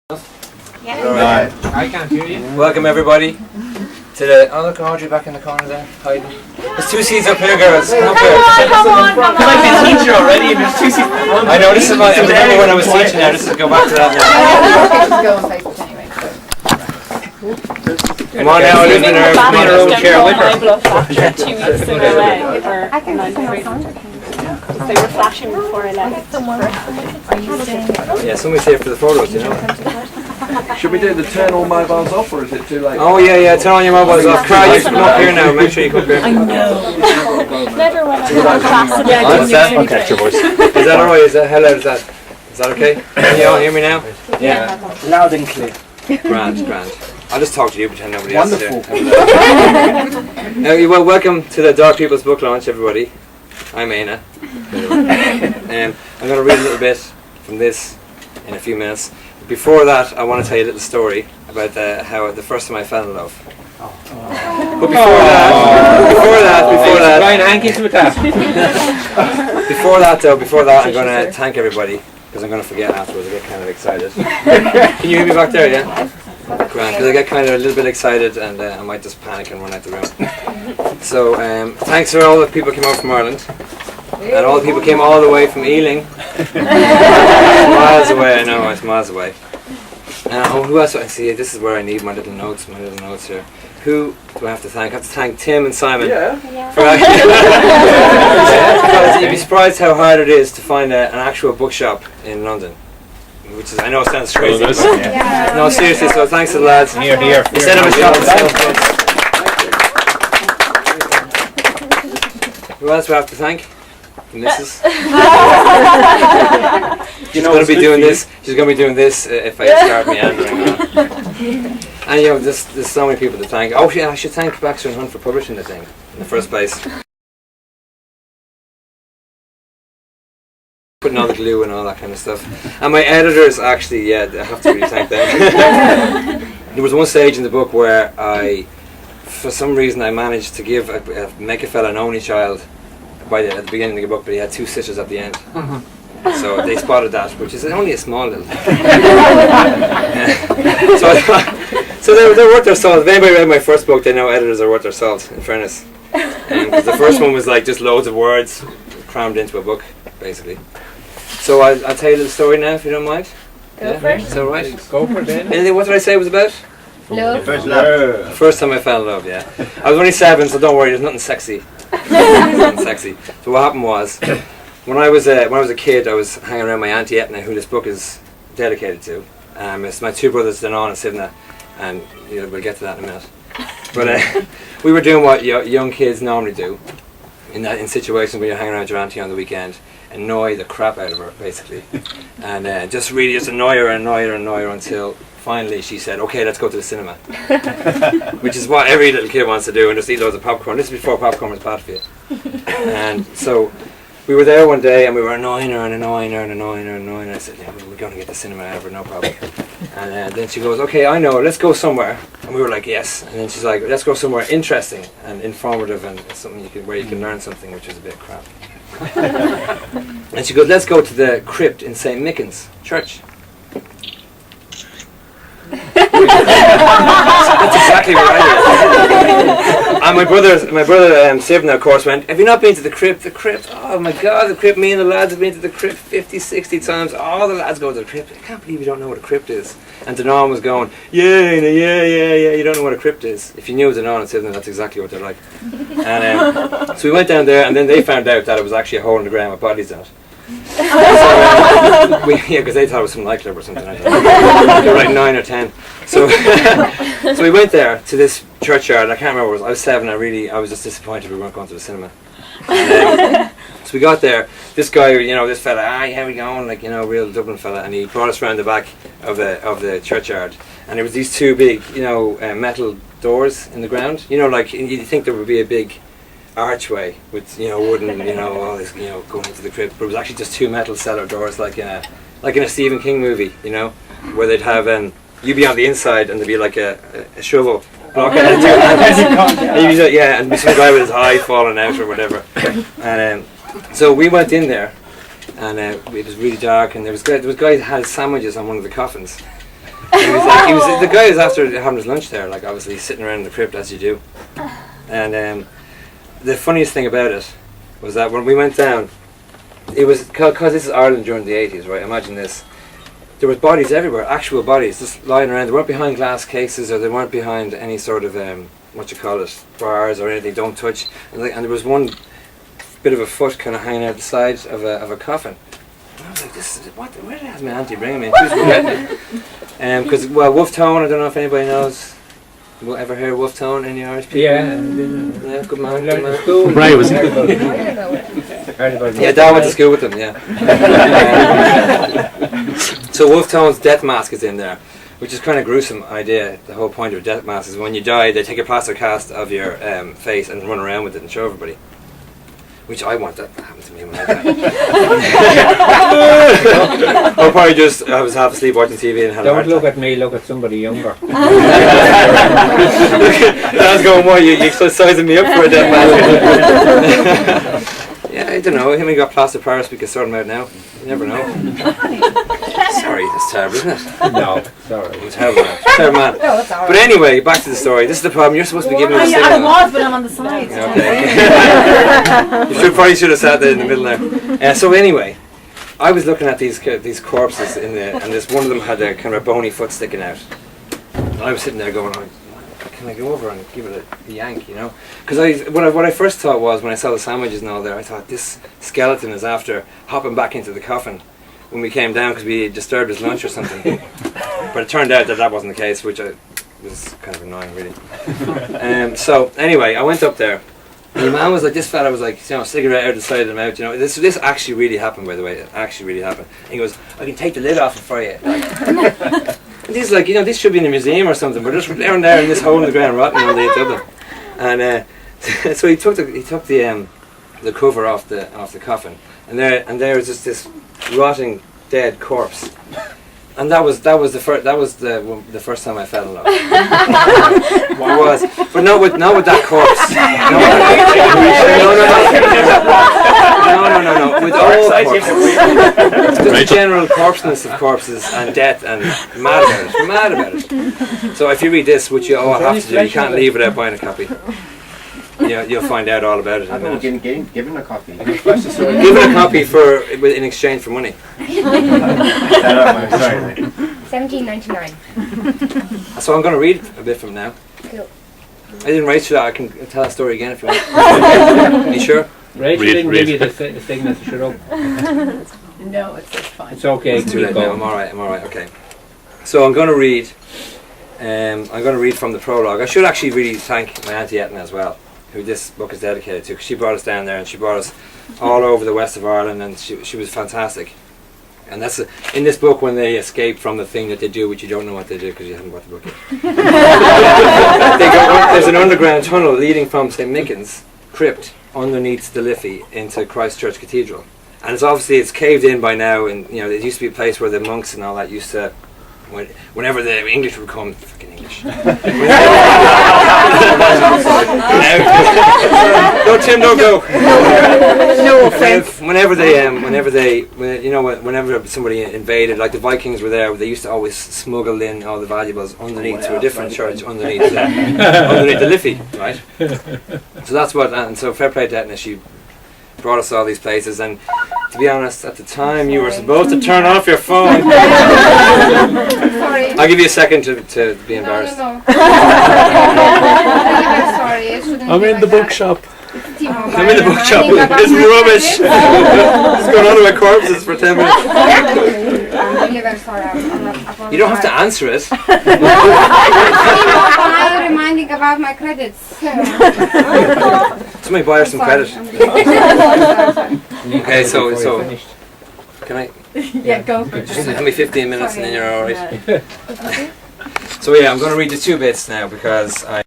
Yeah. Right. I can't hear you. Welcome everybody to the. Oh look, Audrey back in the corner there, hiding. There's two seats up here, girls. Come on. It's like the teacher already, and there's two seats. I know this is my. I remember when I was teaching. Now this is go back to that. Come on now, Elizabeth. Come on, her own chair with her. 2 weeks in a row, they were flashing before I left. Yeah, somebody's here for the photos, you know. Should we do the turn all mobiles off, or is it too late? Oh yeah, turn on your mobiles off. Carl, you come up here now. Make sure you come up here. I know. Never when I'm in class. What's that? Okay, your voice. Is that alright? Is that how loud is that? Is that okay? Can you all hear me now? Yeah. Loud and clear. Grand. I'll just talk to you, pretend nobody else is Wonderful. here. Well, welcome to the Dark Pupils book launch, everybody. I'm Éanna. I'm going to read a little bit from this in a few minutes. Before that, I want to tell you a little story about how the first time I fell in love. But before that, Brian Hankins with that. before that, I'm going to thank everybody because I'm going to forget afterwards. I get kind of excited. Can you hear me back there? Yeah. Grand, because I get kind of a little bit excited and I might just panic and run out the room. So thanks for all the people who came over from Ireland and all the people who came all the way from Ealing. Miles away, I know, it's miles away. Who else? I see, this is where I need my little notes here. Who do I have to thank? I have to thank Tim and Simon. Yeah. Because you'd be surprised how hard it is to find an actual bookshop in London. Which is, I know it sounds crazy. No, seriously, so thanks to the lads. Here. Instead of a shop itself. Who else do I have to thank? The missus. She's going to be doing this. She's going to be doing this if I start meandering on. And you know, there's so many people to thank. Oh yeah, I should thank Baxter and Hunt for publishing the thing in the first place. Putting all the glue and all that kind of stuff. And my editors, actually, yeah, I have to really thank them. There was one stage in the book where for some reason, I managed to make a fella an only child at the beginning of the book, but he had two sisters at the end. So they spotted that, which is only a small little thing. So they're worth their salt. If anybody read my first book, they know editors are worth their salt, in fairness. Because the first one was like just loads of words crammed into a book, basically. So I'll tell you a little story now, if you don't mind. Go for it. It's all right. Go for it then. Anything? What did I say it was about? Love. The first time I fell in love, yeah. I was only 7, so don't worry. There's nothing sexy. So what happened was, when I was a kid, I was hanging around my auntie Etna, who this book is dedicated to. It's my two brothers, Danon and Sivna, and we'll get to that in a minute. But we were doing what young kids normally do in situations when you're hanging around your auntie on the weekend. Annoy the crap out of her, basically, and just annoy her until finally she said, "Okay, let's go to the cinema," which is what every little kid wants to do, and just eat loads of popcorn. This is before popcorn was bad for you. And so we were there one day, and we were annoying her. And I said, "Yeah, we're going to get the cinema ever, no problem." And then she goes, "Okay, I know. Let's go somewhere." And we were like, "Yes." And then she's like, "Let's go somewhere interesting and informative and something where you can learn something," which was a bit crap. And she goes, "Let's go to the crypt in St. Michan's Church." That's exactly what I did. And my brother Sivna, of course, went, "Have you not been to the crypt? The crypt, oh my God, the crypt, me and the lads have been to the crypt 50, 60 times. All the lads go to the crypt. I can't believe you don't know what a crypt is." And Danon was going, yeah, you don't know what a crypt is. If you knew Danon and Sivna, that's exactly what they're like. And so we went down there, and then they found out that it was actually a hole in the ground with bodies in it. Because they thought it was some nightclub or something like that. They were like 9 or 10. So we went there to this churchyard. I can't remember. I was 7. I was just disappointed we weren't going to the cinema. So we got there. This guy, this fella, how we going? Real Dublin fella, and he brought us around the back of the churchyard. And there was these two big, metal doors in the ground. You'd think there would be a big archway with wooden all this going into the crypt, but it was actually just two metal cellar doors like in a Stephen King movie, where they'd have you'd be on the inside and there'd be like a shovel blocking it. And some guy with his eye falling out or whatever. And so we went in there, and it was really dark, and there was guys that had sandwiches on one of the coffins. He was the guy was after having his lunch there, like obviously sitting around in the crypt as you do. And the funniest thing about it was that when we went down, it was because this is Ireland during the 80s, right? Imagine this. There was bodies everywhere, actual bodies, just lying around. They weren't behind glass cases, or they weren't behind any sort of bars or anything. Don't touch. And there was one bit of a foot kind of hanging out the side of a coffin. And I was like, where did my auntie bring me? She was regretting it. Because Wolf Tone, I don't know if anybody knows. Ever heard Wolf Tone? Any Irish people? Yeah. Yeah, good man. Brian was Yeah, Dad went to school with them, yeah. So Wolf Tone's death mask is in there, which is kind of gruesome idea. The whole point of a death mask is when you die, they take a plaster cast of your face and run around with it and show everybody. Which I want that to happen to me when I die. Or probably just, I was half asleep watching TV and had a heart Don't look attack. at me, look at somebody younger. I was going, why, you still sizing me up for a death mask? Yeah, I don't know. Him and got plaster Paris, we can sort him out now. You never know. Sorry, that's terrible, isn't it? No, sorry. It was terrible, man. Terrible man. No, it's alright. But anyway, back to the story. This is the problem. You're supposed to be giving me the I signal. was, but I'm on the side. Okay. You probably should have sat there in the middle there. So anyway, I was looking at these corpses and this one of them had a kind of a bony foot sticking out. And I was sitting there going, can I go over and give it a yank, you know? Because what I first thought was, when I saw the sandwiches and all there, I thought this skeleton is after hopping back into the coffin when we came down because we disturbed his lunch or something. But it turned out that wasn't the case, which was kind of annoying, really. So anyway, I went up there. And the man was like, this fella was like, cigarette out the side of the mouth, This actually really happened, by the way. It actually really happened. And he goes, I can take the lid off it for you. And he's like, this should be in a museum or something, but just down there in this hole in the ground, rotting on the Dublin. And so he took the cover off the coffin, and there was just this rotting dead corpse. And that was the first time I fell in love. It was, but not with that corpse. No. With all corpses. Just the general corpseness of corpses and death, and mad about it. So if you read this, which you all have to do, you can't leave without buying a copy. You'll find out all about it in a minute. Given a copy. Given a copy in exchange for money. 1799. So I'm going to read a bit from now. Cool. I didn't write to that. I can tell a story again if you want. Are you sure? Rachel didn't give you the signal to shut up. No, it's fine. It's okay. It's too late now. I'm all right. Okay. So I'm going to read. I'm going to read from the prologue. I should actually really thank my auntie Éanna as well, who this book is dedicated to, because she brought us down there and she brought us all over the west of Ireland, and she was fantastic. And that's in this book when they escape from the thing that they do, which you don't know what they do because you haven't bought the book yet. There's an underground tunnel leading from St. Michan's crypt underneath the Liffey into Christchurch Cathedral, and it's caved in by now. And it used to be a place where the monks and all that used to. Whenever the English would come, fucking English. No, Tim, don't go. No offense. Whenever somebody invaded, like the Vikings were there, they used to always smuggle in all the valuables underneath to a different church underneath the Liffey, right? So that's what. And so fair play to Éanna, she brought us all these places, and to be honest, at the time you were supposed to turn off your phone. Sorry. I'll give you a second to be embarrassed. No. I'm sorry. It shouldn't I'm be in like the that. bookshop. I'm in the bookshop. It's rubbish. What's going on with my corpses for 10 minutes? I'm really very sorry. I'm You don't have to answer it. I'm reminding about my credits. Somebody buy her some credit. Okay, so can I? Yeah, go. Just give me 15 minutes and then you're alright. So yeah, I'm going to read the two bits now because I